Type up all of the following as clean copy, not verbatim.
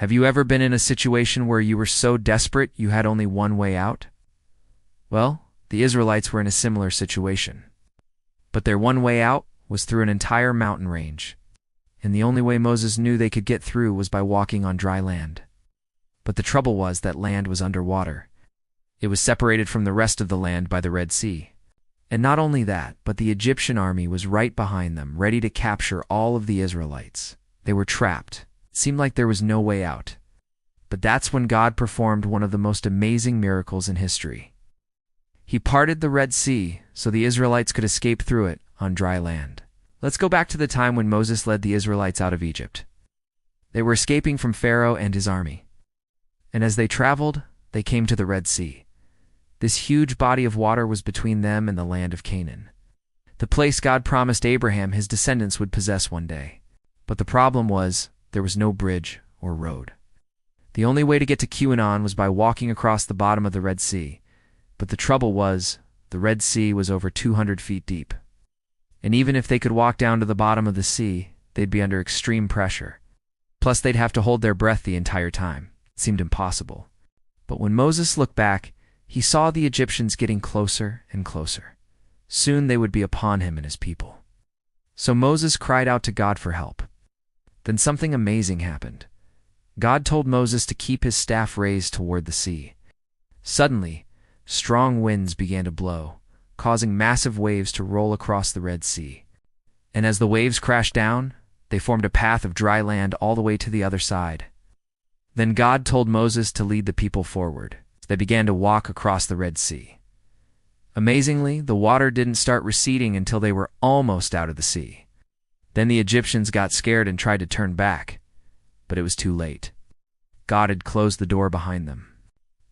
Have you ever been in a situation where you were so desperate you had only one way out? Well, the Israelites were in a similar situation. But their one way out was through an entire mountain range, and the only way Moses knew they could get through was by walking on dry land. But the trouble was that land was underwater. It was separated from the rest of the land by the Red Sea. And not only that, but the Egyptian army was right behind them, ready to capture all of the Israelites. They were trapped. It seemed like there was no way out. But that's when God performed one of the most amazing miracles in history. He parted the Red Sea so the Israelites could escape through it on dry land. Let's go back to the time when Moses led the Israelites out of Egypt. They were escaping from Pharaoh and his army. And as they traveled, they came to the Red Sea. This huge body of water was between them and the land of Canaan, the place God promised Abraham his descendants would possess one day. But the problem was, there was no bridge or road. The only way to get to Canaan was by walking across the bottom of the Red Sea. But the trouble was, the Red Sea was over 200 feet deep. And even if they could walk down to the bottom of the sea, they'd be under extreme pressure. Plus, they'd have to hold their breath the entire time. It seemed impossible. But when Moses looked back, he saw the Egyptians getting closer and closer. Soon they would be upon him and his people. So Moses cried out to God for help. Then something amazing happened. God told Moses to keep his staff raised toward the sea. Suddenly, strong winds began to blow, causing massive waves to roll across the Red Sea. And as the waves crashed down, they formed a path of dry land all the way to the other side. Then God told Moses to lead the people forward. They began to walk across the Red Sea. Amazingly, the water didn't start receding until they were almost out of the sea. Then the Egyptians got scared and tried to turn back, but it was too late. God had closed the door behind them.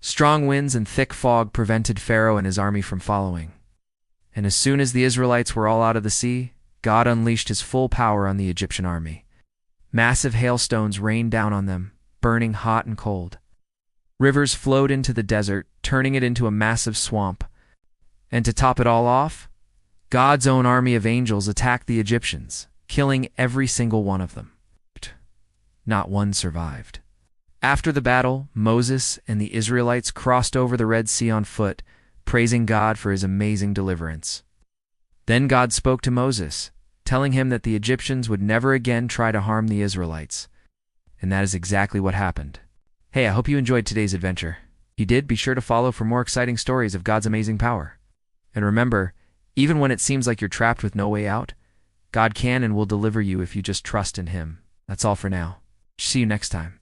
Strong winds and thick fog prevented Pharaoh and his army from following. And as soon as the Israelites were all out of the sea, God unleashed his full power on the Egyptian army. Massive hailstones rained down on them, burning hot and cold. Rivers flowed into the desert, turning it into a massive swamp. And to top it all off, God's own army of angels attacked the Egyptians, killing every single one of them. Not one survived. After the battle, Moses and the Israelites crossed over the Red Sea on foot, praising God for his amazing deliverance. Then God spoke to Moses, telling him that the Egyptians would never again try to harm the Israelites. And that is exactly what happened. Hey, I hope you enjoyed today's adventure. If you did, be sure to follow for more exciting stories of God's amazing power. And remember, even when it seems like you're trapped with no way out, God can and will deliver you if you just trust in him. That's all for now. See you next time.